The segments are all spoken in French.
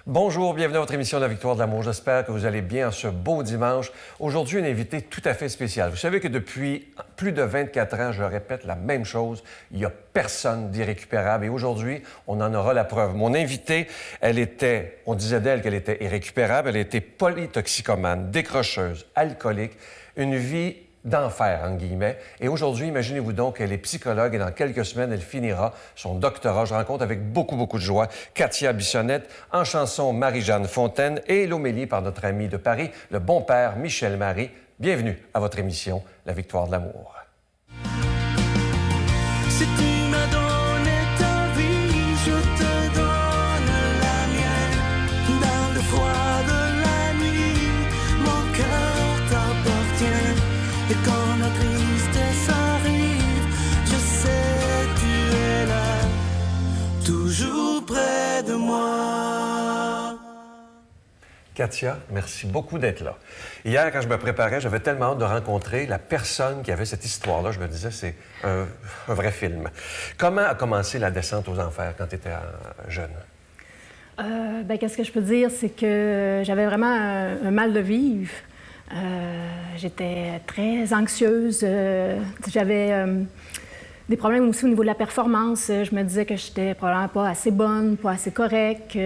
Bonjour, bienvenue à votre émission de la Victoire de l'amour. J'espère que vous allez bien ce beau dimanche. Aujourd'hui, une invitée tout à fait spéciale. Vous savez que depuis plus de 24 ans, je répète la même chose. Il n'y a personne d'irrécupérable. Et aujourd'hui, on en aura la preuve. Mon invitée, on disait d'elle qu'elle était irrécupérable. Elle était polytoxicomane, décrocheuse, alcoolique, une vie d'enfer, entre guillemets. Et aujourd'hui, imaginez-vous donc qu'elle est psychologue et dans quelques semaines, elle finira son doctorat. Je rencontre avec beaucoup de joie Katia Bissonnette, en chanson Marie-Jeanne Fontaine et l'homélie par notre ami de Paris, le bon père Michel Marie. Bienvenue à votre émission La Victoire de l'amour. Si tu m'as donné ta vie, je te donne la mienne. Dans le froid de la nuit, mon cœur t'appartient. Et quand la tristesse arrive, je sais tu es là, toujours près de moi. Katia, merci beaucoup d'être là. Hier, quand je me préparais, j'avais tellement hâte de rencontrer la personne qui avait cette histoire-là. Je me disais, c'est un vrai film. Comment a commencé la descente aux enfers quand tu étais jeune? Qu'est-ce que je peux dire? C'est que j'avais vraiment un mal de vivre. J'étais très anxieuse. J'avais des problèmes aussi au niveau de la performance. Je me disais que j'étais probablement pas assez bonne, pas assez correcte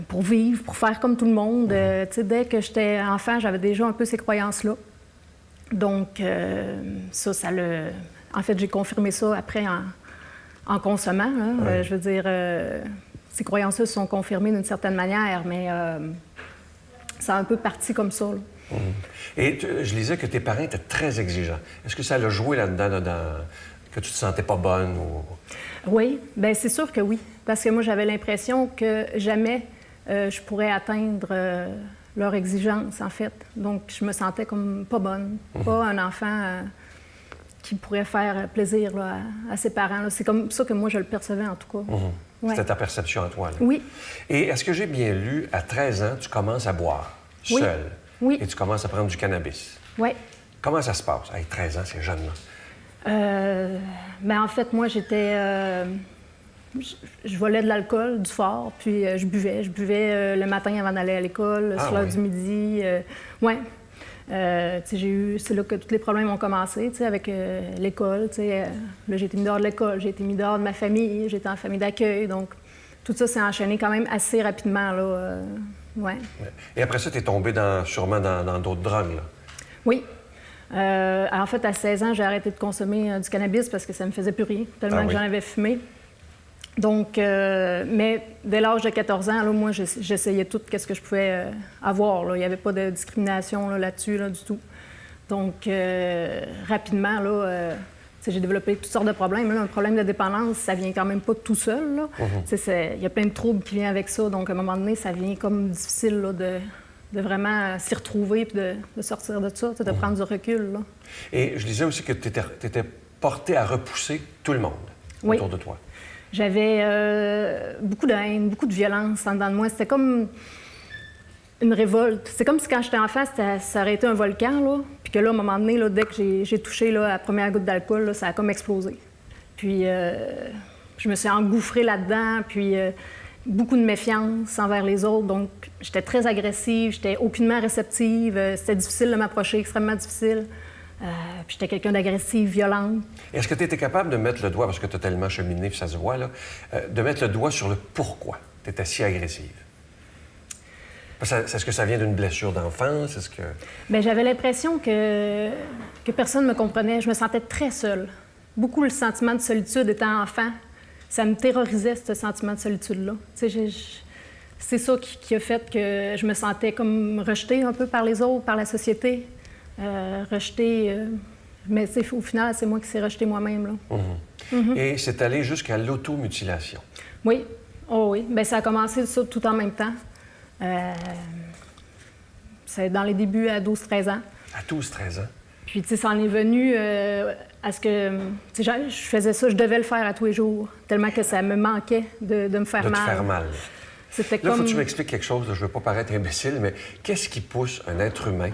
pour vivre, pour faire comme tout le monde. Dès que j'étais enfant, j'avais déjà un peu ces croyances-là. Donc, ça l'a... En fait, j'ai confirmé ça après en consommant. Là. Je veux dire, ces croyances-là se sont confirmées d'une certaine manière, mais ça a un peu parti comme ça. Là. Et je lisais que tes parents étaient très exigeants. Est-ce que ça l'a joué là-dedans, que tu te sentais pas bonne? Ou... Oui, bien c'est sûr que oui. Parce que moi, j'avais l'impression que jamais je pourrais atteindre leur exigence, en fait. Donc, je me sentais comme pas bonne. Pas un enfant qui pourrait faire plaisir là, à ses parents. Là. C'est comme ça que moi, je le percevais, en tout cas. Ouais. C'était ta perception à toi. Là. Oui. Et est-ce que j'ai bien lu, à 13 ans, tu commences à boire, seule? Oui. Et tu commences à prendre du cannabis? Oui. Comment ça se passe? Hey, 13 ans, c'est jeune, là. En fait, moi, j'étais... je volais de l'alcool, du fort, puis je buvais. Je buvais le matin avant d'aller à l'école, sur l'heure du midi. C'est là que tous les problèmes ont commencé, avec l'école. Là, j'ai été mis dehors de l'école, j'ai été mis dehors de ma famille, j'étais en famille d'accueil. Donc, tout ça s'est enchaîné quand même assez rapidement, là. Et après ça, tu es tombé sûrement dans d'autres drogues, là? Oui. En fait, à 16 ans, j'ai arrêté de consommer du cannabis parce que ça me faisait plus rien, tellement que j'en avais fumé. Donc, mais dès l'âge de 14 ans, là, moi, j'essayais tout ce que je pouvais avoir. Là. Il n'y avait pas de discrimination là-dessus, là, du tout. Donc, rapidement, là, j'ai développé toutes sortes de problèmes. Là, un problème de dépendance, ça vient quand même pas tout seul. Là. Il y a plein de troubles qui viennent avec ça. Donc, à un moment donné, ça devient comme difficile là, de vraiment s'y retrouver et de sortir de ça, de prendre du recul. Là. Et je disais aussi que tu étais portée à repousser tout le monde autour de toi. J'avais beaucoup de haine, beaucoup de violence en dedans de moi. C'était comme une révolte. C'est comme si quand j'étais enfant, ça aurait été un volcan, là. Puis que là, à un moment donné, là, dès que j'ai touché là, la première goutte d'alcool, là, ça a comme explosé. Puis je me suis engouffrée là-dedans, puis beaucoup de méfiance envers les autres. Donc, j'étais très agressive, j'étais aucunement réceptive. C'était difficile de m'approcher, extrêmement difficile. Puis j'étais quelqu'un d'agressif, violente. Est-ce que tu étais capable de mettre le doigt, parce que tu as tellement cheminé, puis ça se voit, là, de mettre le doigt sur le pourquoi tu étais si agressive? Est-ce que ça vient d'une blessure d'enfance? Est-ce que... Bien, j'avais l'impression que personne ne me comprenait. Je me sentais très seule. Beaucoup le sentiment de solitude étant enfant. Ça me terrorisait, ce sentiment de solitude-là. C'est ça qui a fait que je me sentais comme rejetée un peu par les autres, par la société. Rejetée. Mais au final, c'est moi qui s'est rejetée moi-même. Là. Et c'est allé jusqu'à l'automutilation. Oui. Oh oui. Bien, ça a commencé ça tout en même temps. C'est dans les débuts à 12-13 ans. À 12-13 ans? Puis, tu sais, ça en est venu à ce que... Tu sais, je faisais ça, je devais le faire à tous les jours, tellement que ça me manquait de me faire mal. De te faire mal. C'était Là, comme... faut que tu m'expliques quelque chose, là, je veux pas paraître imbécile, mais qu'est-ce qui pousse un être humain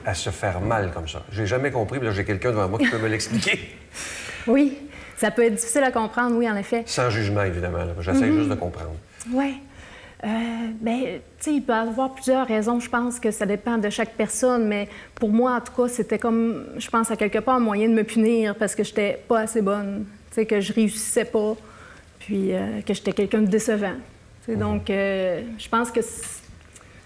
à se faire mal comme ça? J'ai jamais compris, mais là, j'ai quelqu'un devant moi qui peut me l'expliquer. Oui, ça peut être difficile à comprendre, oui, en effet. Sans jugement, évidemment. J'essaie juste de comprendre. Oui. Bien, tu sais, il peut y avoir plusieurs raisons. Je pense que ça dépend de chaque personne, mais pour moi, en tout cas, c'était comme, je pense, à quelque part, un moyen de me punir parce que j'étais pas assez bonne, tu sais, que je réussissais pas, puis que j'étais quelqu'un de décevant. Tu sais, donc, je pense que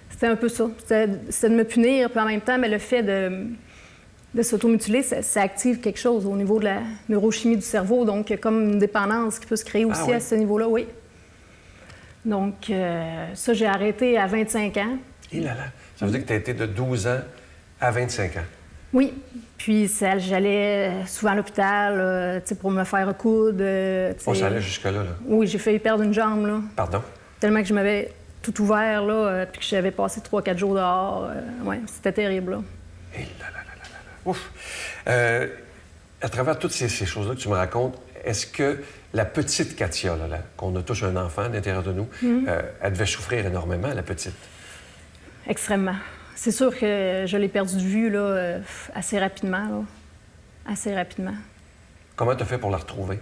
c'était un peu ça. C'était de me punir, puis en même temps, mais le fait de s'automutiler, ça active quelque chose au niveau de la neurochimie du cerveau, donc il y a comme une dépendance qui peut se créer aussi à ce niveau-là, oui. Donc, ça, j'ai arrêté à 25 ans. Et là là, ça veut dire que tu as été de 12 ans à 25 ans. Oui. Puis, j'allais souvent à l'hôpital tu sais, pour me faire recoudre. On s'allait jusque-là, là. Oui, j'ai failli perdre une jambe, là. Pardon? Tellement que je m'avais tout ouvert, là, puis que j'avais passé 3-4 jours dehors. Oui, c'était terrible, là. Et là là là là là. Ouf! À travers toutes ces choses-là que tu me racontes, est-ce que la petite Katia, là, qu'on a tous un enfant à l'intérieur de nous, elle devait souffrir énormément, la petite? Extrêmement. C'est sûr que je l'ai perdu de vue là, assez rapidement. Là. Assez rapidement. Comment tu as fait pour la retrouver?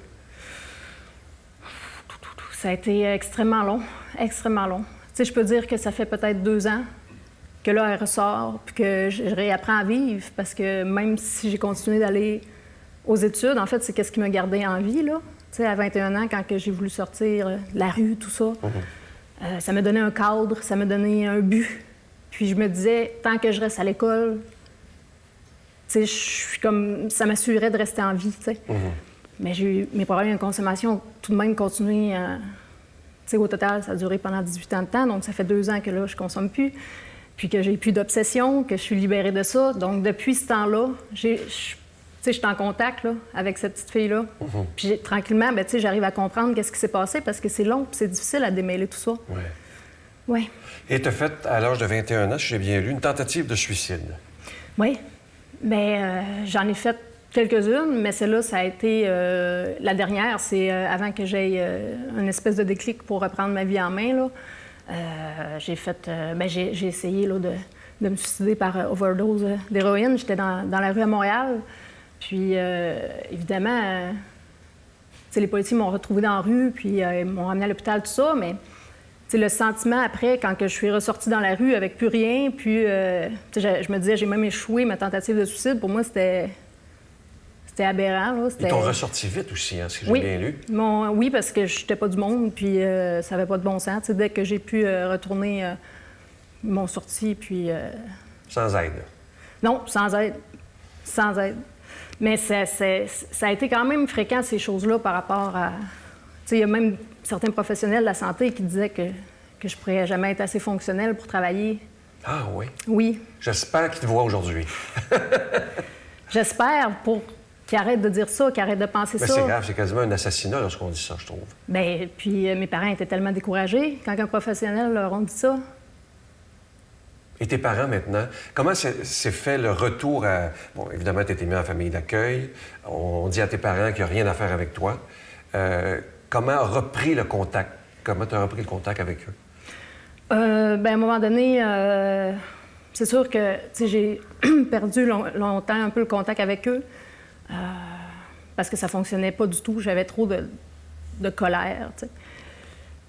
Ça a été extrêmement long. Extrêmement long. Tu sais, je peux dire que ça fait peut-être 2 ans que là, elle ressort, puis que je réapprends à vivre, parce que même si j'ai continué d'aller aux études, en fait, c'est qu'est-ce qui m'a gardé en vie, là. Tu sais, à 21 ans, quand j'ai voulu sortir de la rue, tout ça, ça m'a donné un cadre, ça m'a donné un but. Puis je me disais, tant que je reste à l'école, tu sais, je suis comme... ça m'assurait de rester en vie, tu sais. Mais j'ai eu mes problèmes de consommation ont tout de même continué. Tu sais, au total, ça a duré pendant 18 ans de temps, donc ça fait 2 ans que là, je consomme plus. Puis que j'ai plus d'obsession, que je suis libérée de ça. Donc depuis ce temps-là, tu sais, je suis en contact là, avec cette petite fille-là. Puis tranquillement, ben, tu sais, j'arrive à comprendre qu'est-ce qui s'est passé parce que c'est long, puis c'est difficile à démêler tout ça. Oui. Oui. Et tu as fait, à l'âge de 21 ans, si j'ai bien lu, une tentative de suicide. Oui. Bien, j'en ai fait quelques-unes, mais celle-là, ça a été la dernière. C'est avant que j'aie une espèce de déclic pour reprendre ma vie en main, là. J'ai fait... j'ai essayé là, de me suicider par overdose d'héroïne. J'étais dans la rue à Montréal. Puis, évidemment, les policiers m'ont retrouvée dans la rue, puis ils m'ont ramenée à l'hôpital, tout ça. Mais le sentiment après, quand que je suis ressortie dans la rue avec plus rien, puis je me disais, j'ai même échoué ma tentative de suicide. Pour moi, c'était aberrant. Là. Ils t'ont ressorti vite aussi, hein, si j'ai bien lu. Oui, parce que je n'étais pas du monde, puis ça n'avait pas de bon sens. Dès que j'ai pu retourner, ils m'ont sorti, puis... Sans aide? Non, sans aide. Sans aide. Mais ça a été quand même fréquent, ces choses-là, par rapport à... Il y a même certains professionnels de la santé qui disaient que je ne pourrais jamais être assez fonctionnelle pour travailler. Ah oui? Oui. J'espère qu'ils te voient aujourd'hui. J'espère, pour qu'ils arrêtent de dire ça, qu'ils arrêtent de penser ça. C'est grave, c'est quasiment un assassinat lorsqu'on dit ça, je trouve. Bien, puis mes parents étaient tellement découragés quand un professionnel leur a dit ça. Et tes parents, maintenant, comment s'est fait le retour à... Bon, évidemment, tu étais mis en famille d'accueil. On dit à tes parents qu'il n'y a rien à faire avec toi. Comment a repris le contact? Comment tu as repris le contact avec eux? Bien, à un moment donné, c'est sûr que j'ai perdu longtemps un peu le contact avec eux parce que ça fonctionnait pas du tout. J'avais trop de colère, t'sais.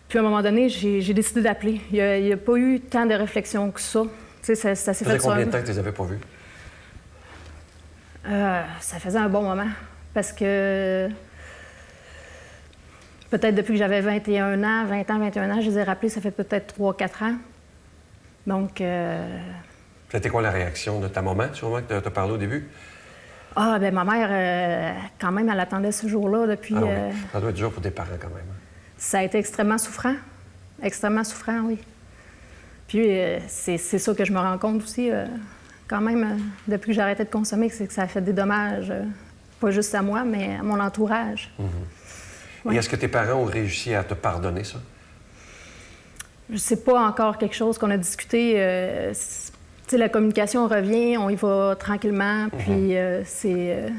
Puis à un moment donné, j'ai décidé d'appeler. Il n'y a pas eu tant de réflexion que ça. Ça s'est fait combien de temps que tu les avais pas vus? Ça faisait un bon moment. Parce que peut-être depuis que j'avais 21 ans, 21 ans, je les ai rappelés, ça fait peut-être 3-4 ans. Donc... C'était quoi la réaction de ta maman, sûrement, que tu as parlé au début? Ah, bien, ma mère, quand même, elle attendait ce jour-là depuis... Ah, oui. Ça doit être dur pour tes parents, quand même. Ça a été extrêmement souffrant. Extrêmement souffrant, oui. Puis c'est ça que je me rends compte aussi, quand même, depuis que j'ai arrêté de consommer, c'est que ça a fait des dommages, pas juste à moi, mais à mon entourage. Et est-ce que tes parents ont réussi à te pardonner ça? Je sais pas encore quelque chose qu'on a discuté. La communication revient, on y va tranquillement, puis c'est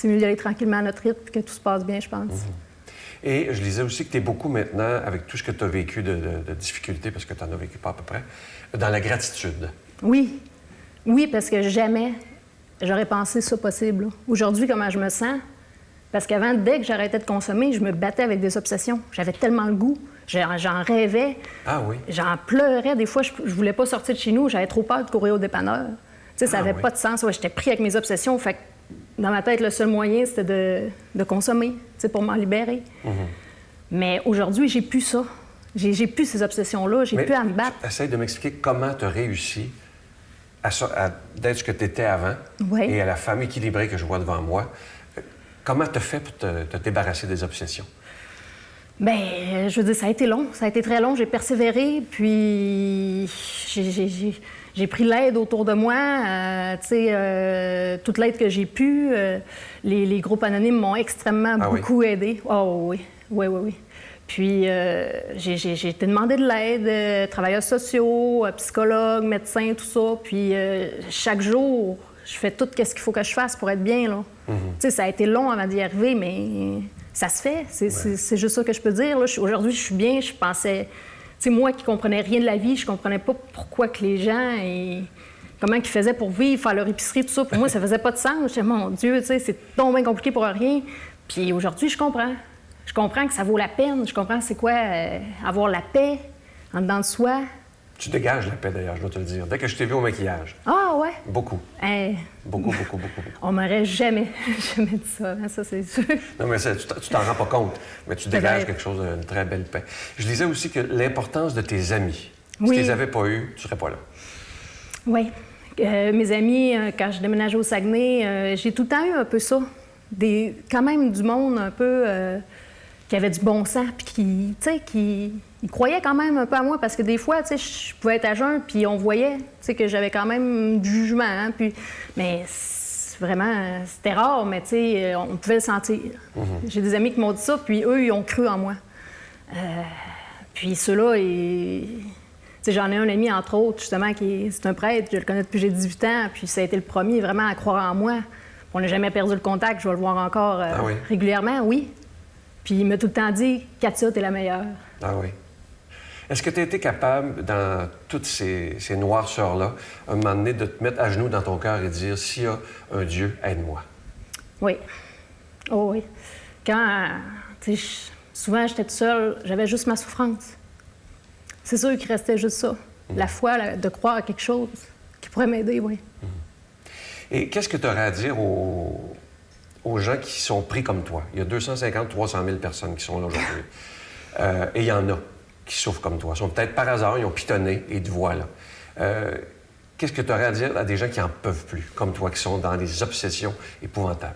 mieux d'y aller tranquillement à notre rythme, puis que tout se passe bien, je pense. Et je lisais aussi que tu es beaucoup maintenant, avec tout ce que tu as vécu de difficultés, parce que tu en as vécu pas à peu près, dans la gratitude. Oui. Oui, parce que jamais j'aurais pensé ça possible. Aujourd'hui, comment je me sens? Parce qu'avant, dès que j'arrêtais de consommer, je me battais avec des obsessions. J'avais tellement le goût. J'en rêvais. Ah oui? J'en pleurais. Des fois, je voulais pas sortir de chez nous. J'avais trop peur de courir au dépanneur. Tu sais, ça n'avait pas de sens. Ouais, j'étais pris avec mes obsessions. Fait que dans ma tête, le seul moyen, c'était de consommer, tu sais, pour m'en libérer. Mais aujourd'hui, j'ai plus ça. J'ai plus ces obsessions-là. J'ai plus à me battre. Essaye de m'expliquer comment tu as réussi d'être ce que tu étais avant et à la femme équilibrée que je vois devant moi. Comment tu as fait pour te débarrasser des obsessions? Bien, je veux dire, ça a été long. Ça a été très long. J'ai persévéré, puis j'ai pris l'aide autour de moi, tu sais, toute l'aide que j'ai pu. Les groupes anonymes m'ont extrêmement beaucoup aidé. Oh oui. Puis j'ai été demander de l'aide, travailleurs sociaux, psychologues, médecins, tout ça. Puis chaque jour, je fais tout ce qu'il faut que je fasse pour être bien, là. Tu sais, ça a été long avant d'y arriver, mais ça se fait. C'est juste ça que je peux dire. Aujourd'hui, je suis bien. Je pensais... Tu sais, moi qui comprenais rien de la vie, je comprenais pas pourquoi que les gens... Comment ils faisaient pour vivre, faire leur épicerie, tout ça. Pour moi, ça faisait pas de sens. Je disais, mon Dieu, tu sais, c'est donc bien compliqué pour rien. Puis aujourd'hui, je comprends. Je comprends que ça vaut la peine. Je comprends c'est quoi avoir la paix en dedans de soi. Tu dégages la paix, d'ailleurs, je dois te le dire. Dès que je t'ai vu au maquillage. Ah ouais? Beaucoup. Beaucoup. On m'aurait jamais dit ça, hein, ça c'est sûr. Non, mais tu t'en rends pas compte, mais tu dégages quelque chose d'une très belle paix. Je disais aussi que l'importance de tes amis. Si tu les avais pas eus, tu serais pas là. Oui. Mes amis, quand je déménageais au Saguenay, j'ai tout le temps eu un peu ça. Quand même du monde un peu qui avait du bon sens, puis qui croyait quand même un peu à moi, parce que des fois, tu sais, je pouvais être à jeun, puis on voyait, tu sais, que j'avais quand même du jugement, hein, puis... Mais vraiment, c'était rare, mais tu sais, on pouvait le sentir. J'ai des amis qui m'ont dit ça, puis eux, ils ont cru en moi. Puis ceux-là, tu sais, j'en ai un ami, entre autres, justement, c'est un prêtre, je le connais depuis que j'ai 18 ans, puis ça a été le premier vraiment à croire en moi. On n'a jamais perdu le contact, je vais le voir encore régulièrement, oui. Puis il m'a tout le temps dit, Katia, t'es la meilleure. Ah oui. Est-ce que tu as été capable, dans toutes ces noirceurs-là, à un moment donné, de te mettre à genoux dans ton cœur et dire, s'il y a un Dieu, aide-moi? Oui. Oh oui. Quand, tu sais, souvent j'étais toute seule, j'avais juste ma souffrance. C'est sûr qu'il restait juste ça. La foi, de croire à quelque chose qui pourrait m'aider, oui. Et qu'est-ce que tu aurais à dire aux gens qui sont pris comme toi? Il y a 250-300 000 personnes qui sont là aujourd'hui. Et il y en a qui souffrent comme toi. Ils sont peut-être par hasard, ils ont pitonné et te voilà. Qu'est-ce que tu aurais à dire à des gens qui n'en peuvent plus, comme toi, qui sont dans des obsessions épouvantables?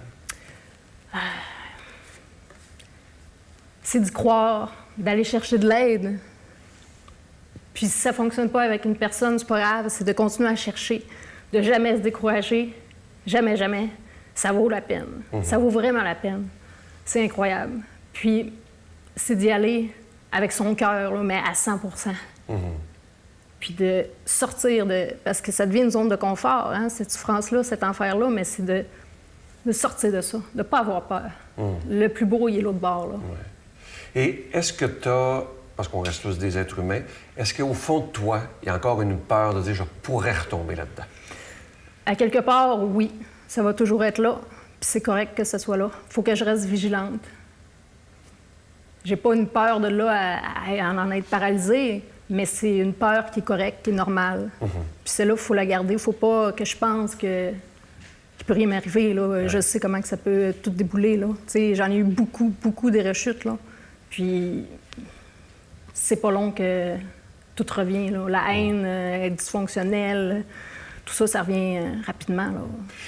C'est d'y croire, d'aller chercher de l'aide. Puis si ça ne fonctionne pas avec une personne, c'est pas grave, c'est de continuer à chercher, de jamais se décourager. Jamais, jamais. Ça vaut la peine. Ça vaut vraiment la peine. C'est incroyable. Puis c'est d'y aller avec son cœur, mais à 100 Puis de sortir parce que ça devient une zone de confort, hein, cette souffrance-là, cet enfer-là, mais c'est de sortir de ça, de ne pas avoir peur. Le plus beau, il est l'autre bord, là. Ouais. Et est-ce que tu as, parce qu'on reste tous des êtres humains, est-ce qu'au fond de toi, il y a encore une peur de dire « je pourrais retomber là-dedans » ? À quelque part, oui. Ça va toujours être là, puis c'est correct que ce soit là. Il faut que je reste vigilante. J'ai pas une peur de là à en être paralysée, mais c'est une peur qui est correcte, qui est normale. Puis celle-là, il faut la garder. Il faut pas que je pense qu'il peut rien m'arriver, là. Ouais. Je sais comment que ça peut tout débouler, là. Tu sais, j'en ai eu beaucoup des rechutes, là. Puis c'est pas long que tout revient, là. La haine est dysfonctionnelle. Tout ça, ça revient rapidement, là.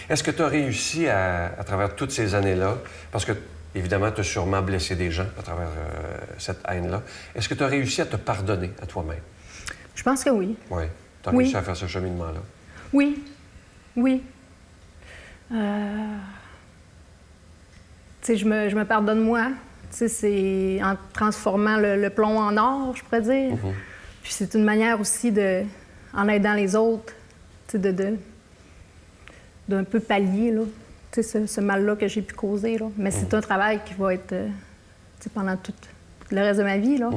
Est-ce que tu as réussi à travers toutes ces années-là, parce que, évidemment, tu as sûrement blessé des gens à travers cette haine-là, est-ce que tu as réussi à te pardonner à toi-même? Je pense que oui. Oui. Tu as réussi à faire ce cheminement-là? Oui. Tu sais, je me pardonne moi. Tu sais, c'est en transformant le plomb en or, je pourrais dire. Puis c'est une manière aussi en aidant les autres, d'un peu pallier, là, ce mal-là que j'ai pu causer. Là. Mais c'est un travail qui va être pendant tout le reste de ma vie. Là.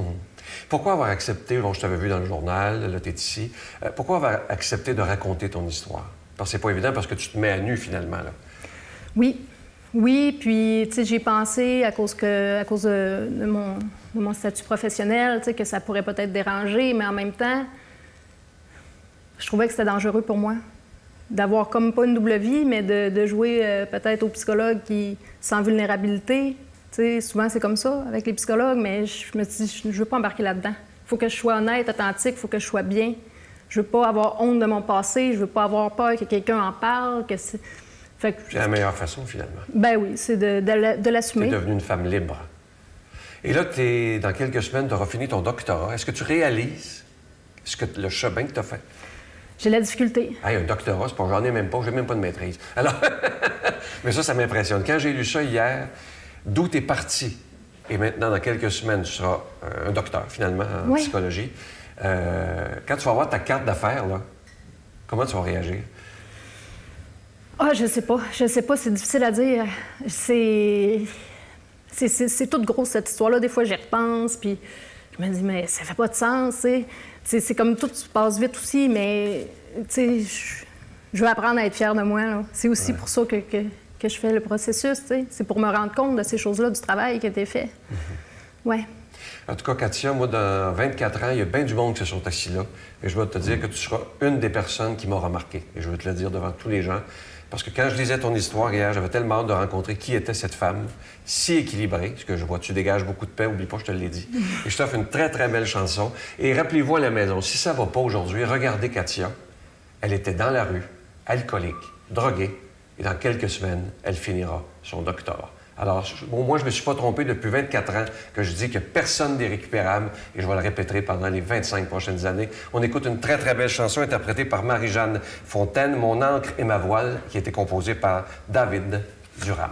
Pourquoi avoir accepté, bon, je t'avais vu dans le journal, là, tu es ici, pourquoi avoir accepté de raconter ton histoire? Parce que c'est pas évident, parce que tu te mets à nu, finalement. Là. Oui, puis, tu sais, j'ai pensé, à cause de de mon statut professionnel, tu sais, que ça pourrait peut-être déranger, mais en même temps, je trouvais que c'était dangereux pour moi d'avoir comme pas une double vie, mais de jouer peut-être au psychologue qui sans vulnérabilité. Tu sais, souvent, c'est comme ça avec les psychologues, mais je me dis, je veux pas embarquer là-dedans. Il faut que je sois honnête, authentique, il faut que je sois bien. Je veux pas avoir honte de mon passé, je veux pas avoir peur que quelqu'un en parle, que c'est... Fait que... C'est la meilleure façon, finalement. Ben oui, c'est de l'assumer. Tu es devenue une femme libre. Et là, dans quelques semaines, tu auras fini ton doctorat. Est-ce que tu réalises le chemin que tu as fait? J'ai la difficulté. Hey, un doctorat, c'est pas, j'en ai même pas, j'ai même pas de maîtrise. Alors, mais ça m'impressionne. Quand j'ai lu ça hier, d'où tu es parti, et maintenant, dans quelques semaines, tu seras un docteur, finalement, en psychologie. Quand tu vas avoir ta carte d'affaires, là, comment tu vas réagir? Ah, je sais pas, c'est difficile à dire. C'est toute grosse, cette histoire-là. Des fois, j'y repense, puis je me dis, mais ça fait pas de sens, tu sais. C'est comme tout se passe vite aussi, mais tu sais, je veux apprendre à être fière de moi, là. C'est aussi pour ça que je fais le processus, tu sais. C'est pour me rendre compte de ces choses-là, du travail qui a été fait. Ouais. En tout cas, Katia, moi, dans 24 ans, il y a bien du monde qui se sont assis là. Et je veux te dire que tu seras une des personnes qui m'a remarqué. Et je veux te le dire devant tous les gens. Parce que quand je lisais ton histoire hier, j'avais tellement hâte de rencontrer qui était cette femme si équilibrée. Parce que je vois, tu dégages beaucoup de paix, oublie pas, je te l'ai dit. Et je t'offre une très, très belle chanson. Et rappelez-vous à la maison, si ça va pas aujourd'hui, regardez Katia. Elle était dans la rue, alcoolique, droguée. Et dans quelques semaines, elle finira son doctorat. Alors, moi, je ne me suis pas trompé depuis 24 ans que je dis qu'il n'y a personne d'irrécupérable et je vais le répéter pendant les 25 prochaines années. On écoute une très, très belle chanson interprétée par Marie-Jeanne Fontaine, Mon encre et ma voile, qui a été composée par David Durham.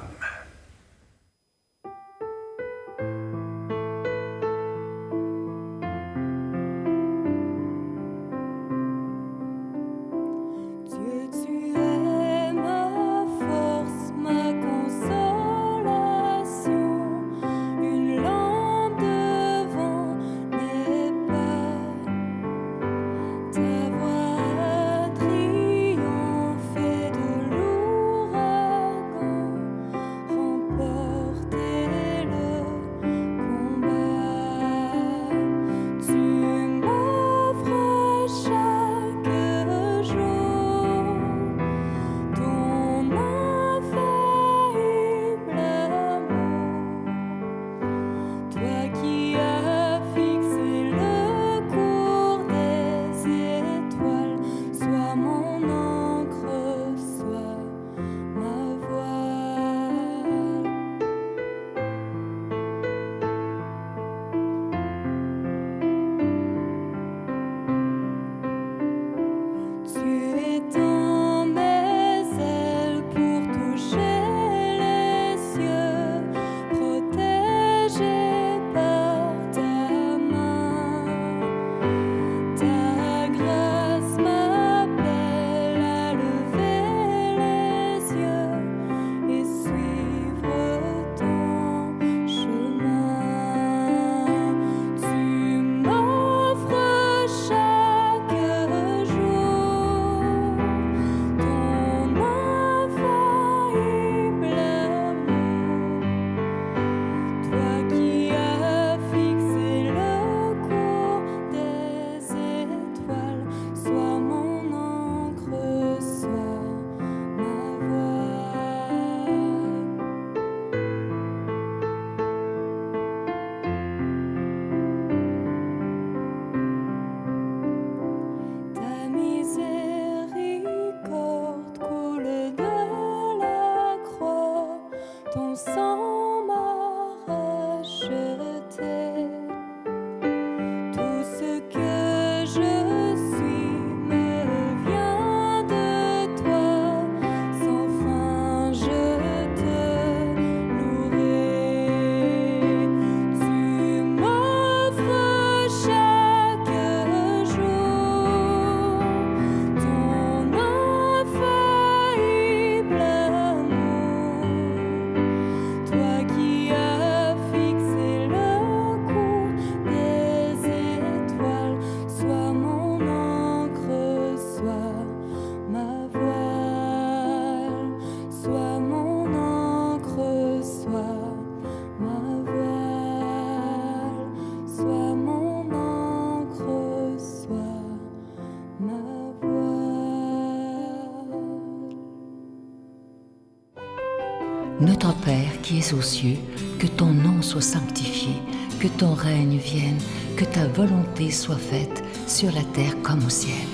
Notre Père qui es aux cieux, que ton nom soit sanctifié, que ton règne vienne, que ta volonté soit faite sur la terre comme au ciel.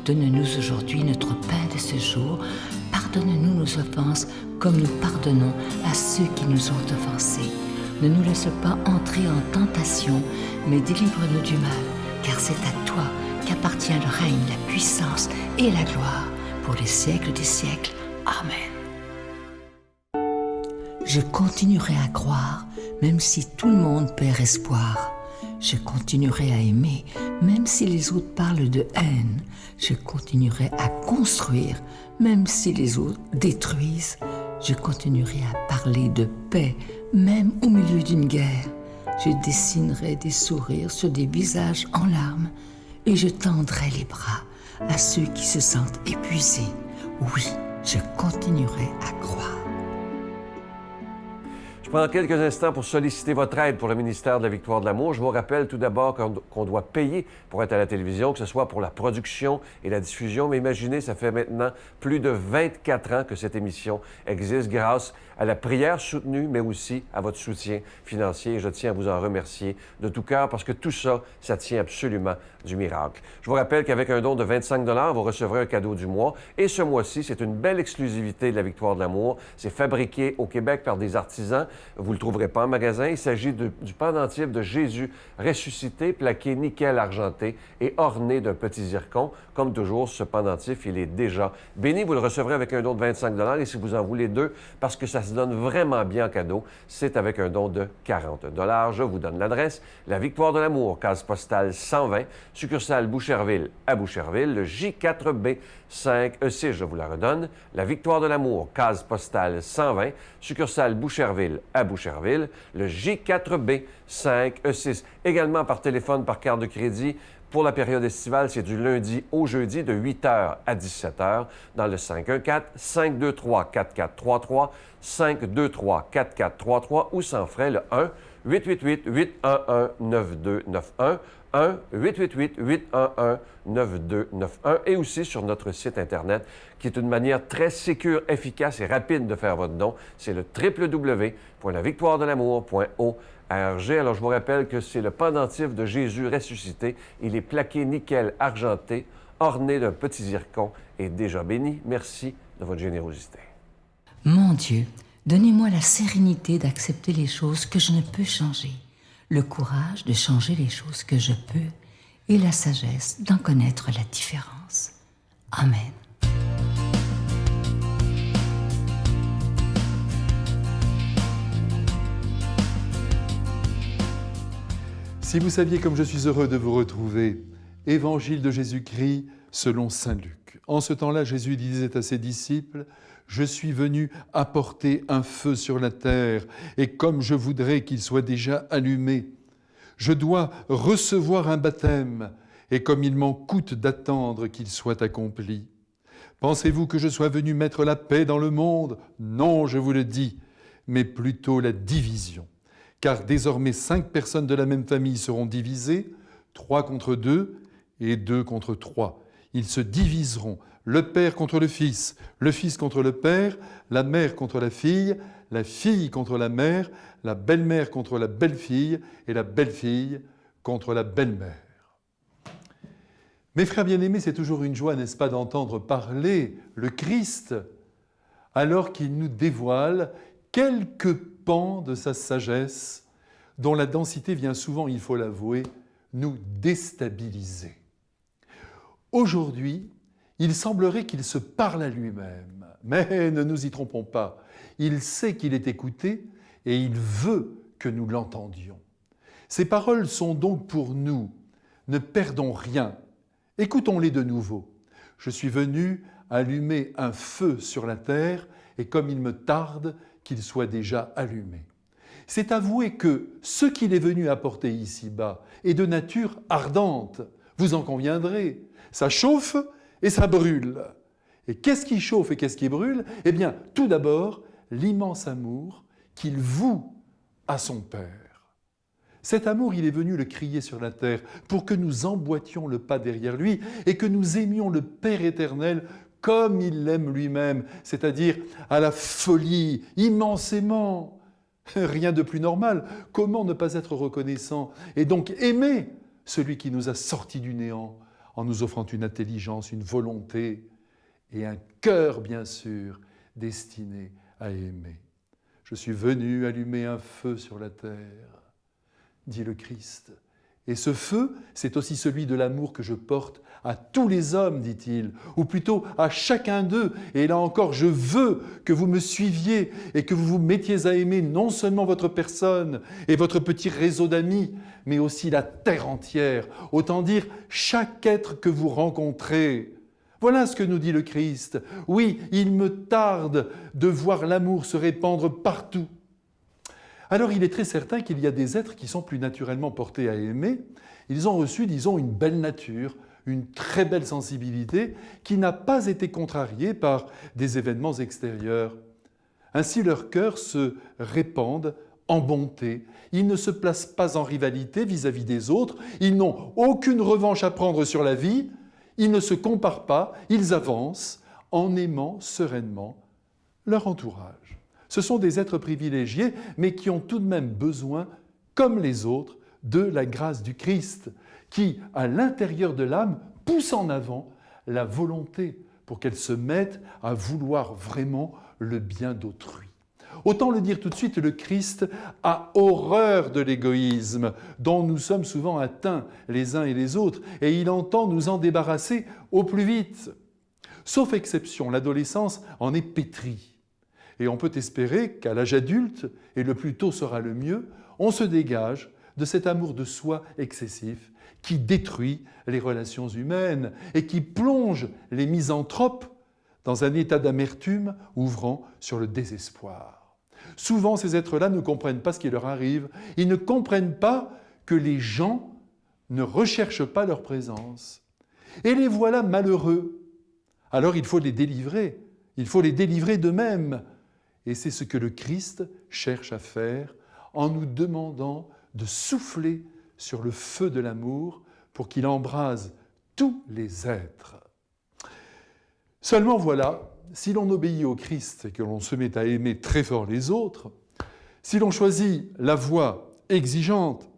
Donne-nous aujourd'hui notre pain de ce jour. Pardonne-nous nos offenses comme nous pardonnons à ceux qui nous ont offensés. Ne nous laisse pas entrer en tentation, mais délivre-nous du mal, car c'est à toi qu'appartient le règne, la puissance et la gloire pour les siècles des siècles. Amen. Je continuerai à croire, même si tout le monde perd espoir. Je continuerai à aimer, même si les autres parlent de haine. Je continuerai à construire, même si les autres détruisent. Je continuerai à parler de paix, même au milieu d'une guerre. Je dessinerai des sourires sur des visages en larmes et je tendrai les bras à ceux qui se sentent épuisés. Oui, je continuerai à croire. Je prends quelques instants pour solliciter votre aide pour le ministère de la Victoire de l'Amour. Je vous rappelle tout d'abord qu'on doit payer pour être à la télévision, que ce soit pour la production et la diffusion. Mais imaginez, ça fait maintenant plus de 24 ans que cette émission existe grâce à la prière soutenue, mais aussi à votre soutien financier. Et je tiens à vous en remercier de tout cœur parce que tout ça, ça tient absolument du miracle. Je vous rappelle qu'avec un don de 25 $, vous recevrez un cadeau du mois. Et ce mois-ci, c'est une belle exclusivité de la Victoire de l'Amour. C'est fabriqué au Québec par des artisans. Vous ne le trouverez pas en magasin. Il s'agit du pendentif de Jésus ressuscité, plaqué nickel argenté et orné d'un petit zircon. Comme toujours, ce pendentif, il est déjà béni. Vous le recevrez avec un don de 25 $ et si vous en voulez deux, parce que ça se donne vraiment bien en cadeau, c'est avec un don de 40 $. Je vous donne l'adresse. La Victoire de l'Amour, case postale 120, succursale Boucherville à Boucherville, le J4B 5E6, je vous la redonne. La Victoire de l'Amour, case postale 120, succursale Boucherville à Boucherville, le J4B 5E6. Également par téléphone, par carte de crédit. Pour la période estivale, c'est du lundi au jeudi de 8h à 17h dans le 514-523-4433, 523-4433 ou sans frais le 1-888-811-9291, 1-888-811-9291 et aussi sur notre site Internet qui est une manière très sécure, efficace et rapide de faire votre don. C'est le www.lavictoiredelamour.org. Alors, je vous rappelle que c'est le pendentif de Jésus ressuscité. Il est plaqué nickel argenté, orné d'un petit zircon et déjà béni. Merci de votre générosité. Mon Dieu, donnez-moi la sérénité d'accepter les choses que je ne peux changer, le courage de changer les choses que je peux et la sagesse d'en connaître la différence. Amen. Si vous saviez comme je suis heureux de vous retrouver, Évangile de Jésus-Christ selon saint Luc. En ce temps-là, Jésus disait à ses disciples, « Je suis venu apporter un feu sur la terre, et comme je voudrais qu'il soit déjà allumé, je dois recevoir un baptême, et comme il m'en coûte d'attendre qu'il soit accompli. Pensez-vous que je sois venu mettre la paix dans le monde? Non, je vous le dis, mais plutôt la division. Car désormais 5 personnes de la même famille seront divisées, 3 contre 2 et 2 contre 3. Ils se diviseront, le père contre le fils contre le père, la mère contre la fille contre la mère, la belle-mère contre la belle-fille et la belle-fille contre la belle-mère. » Mes frères bien-aimés, c'est toujours une joie, n'est-ce pas, d'entendre parler le Christ alors qu'il nous dévoile quelques pans de sa sagesse, dont la densité vient souvent, il faut l'avouer, nous déstabiliser. Aujourd'hui, il semblerait qu'il se parle à lui-même, mais ne nous y trompons pas. Il sait qu'il est écouté et il veut que nous l'entendions. Ces paroles sont donc pour nous. Ne perdons rien. Écoutons-les de nouveau. Je suis venu allumer un feu sur la terre et comme il me tarde, qu'il soit déjà allumé. C'est avouer que ce qu'il est venu apporter ici-bas est de nature ardente. Vous en conviendrez. Ça chauffe et ça brûle. Et qu'est-ce qui chauffe et qu'est-ce qui brûle? Eh bien, tout d'abord, l'immense amour qu'il voue à son Père. Cet amour, il est venu le crier sur la terre pour que nous emboîtions le pas derrière lui et que nous aimions le Père éternel comme il l'aime lui-même, c'est-à-dire à la folie, immensément. Rien de plus normal. Comment ne pas être reconnaissant et donc aimer celui qui nous a sortis du néant en nous offrant une intelligence, une volonté et un cœur, bien sûr, destiné à aimer. Je suis venu allumer un feu sur la terre, dit le Christ. Et ce feu, c'est aussi celui de l'amour que je porte à tous les hommes, dit-il, ou plutôt à chacun d'eux. Et là encore, je veux que vous me suiviez et que vous vous mettiez à aimer non seulement votre personne et votre petit réseau d'amis, mais aussi la terre entière, autant dire chaque être que vous rencontrez. Voilà ce que nous dit le Christ. Oui, il me tarde de voir l'amour se répandre partout. Alors il est très certain qu'il y a des êtres qui sont plus naturellement portés à aimer. Ils ont reçu, disons, une belle nature, une très belle sensibilité qui n'a pas été contrariée par des événements extérieurs. Ainsi leurs cœurs se répandent en bonté. Ils ne se placent pas en rivalité vis-à-vis des autres. Ils n'ont aucune revanche à prendre sur la vie. Ils ne se comparent pas. Ils avancent en aimant sereinement leur entourage. Ce sont des êtres privilégiés, mais qui ont tout de même besoin, comme les autres, de la grâce du Christ, qui, à l'intérieur de l'âme, pousse en avant la volonté pour qu'elle se mette à vouloir vraiment le bien d'autrui. Autant le dire tout de suite, le Christ a horreur de l'égoïsme dont nous sommes souvent atteints les uns et les autres, et il entend nous en débarrasser au plus vite. Sauf exception, l'adolescence en est pétrie. Et on peut espérer qu'à l'âge adulte, et le plus tôt sera le mieux, on se dégage de cet amour de soi excessif qui détruit les relations humaines et qui plonge les misanthropes dans un état d'amertume ouvrant sur le désespoir. Souvent, ces êtres-là ne comprennent pas ce qui leur arrive. Ils ne comprennent pas que les gens ne recherchent pas leur présence. Et les voilà malheureux. Alors il faut les délivrer. Il faut les délivrer d'eux-mêmes. Et c'est ce que le Christ cherche à faire en nous demandant de souffler sur le feu de l'amour pour qu'il embrase tous les êtres. Seulement voilà, si l'on obéit au Christ et que l'on se met à aimer très fort les autres, si l'on choisit la voie exigeante,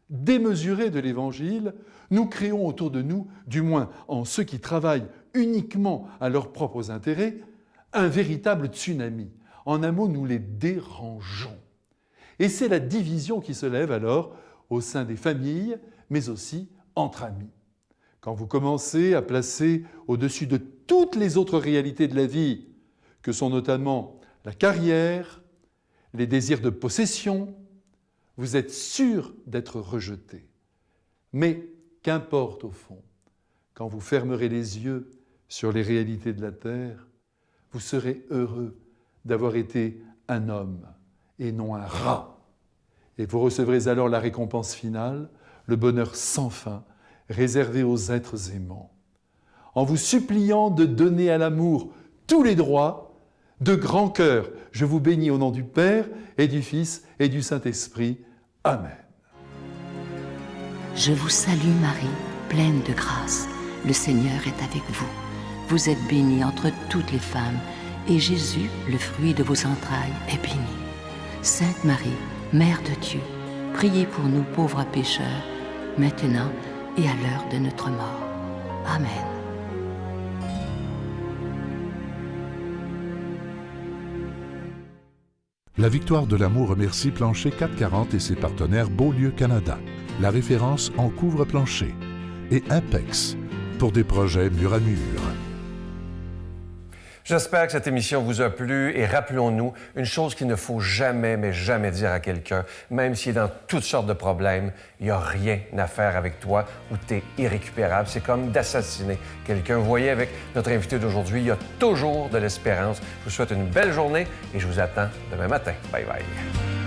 démesurée de l'Évangile, nous créons autour de nous, du moins en ceux qui travaillent uniquement à leurs propres intérêts, un véritable tsunami. En un mot, nous les dérangeons. Et c'est la division qui se lève alors au sein des familles, mais aussi entre amis. Quand vous commencez à placer au-dessus de toutes les autres réalités de la vie, que sont notamment la carrière, les désirs de possession, vous êtes sûr d'être rejeté. Mais qu'importe au fond, quand vous fermerez les yeux sur les réalités de la terre, vous serez heureux d'avoir été un homme et non un rat. Et vous recevrez alors la récompense finale, le bonheur sans fin, réservé aux êtres aimants. En vous suppliant de donner à l'amour tous les droits, de grand cœur, je vous bénis au nom du Père et du Fils et du Saint-Esprit. Amen. Je vous salue Marie, pleine de grâce. Le Seigneur est avec vous. Vous êtes bénie entre toutes les femmes, et Jésus, le fruit de vos entrailles, est béni. Sainte Marie, Mère de Dieu, priez pour nous pauvres pécheurs, maintenant et à l'heure de notre mort. Amen. La victoire de l'amour remercie Plancher 440 et ses partenaires Beaulieu Canada, la référence en couvre-plancher, et Impex pour des projets mur à mur. J'espère que cette émission vous a plu et rappelons-nous une chose qu'il ne faut jamais, mais jamais dire à quelqu'un, même s'il est dans toutes sortes de problèmes, il n'y a rien à faire avec toi ou tu es irrécupérable. C'est comme d'assassiner quelqu'un. Vous voyez, avec notre invité d'aujourd'hui, il y a toujours de l'espérance. Je vous souhaite une belle journée et je vous attends demain matin. Bye bye.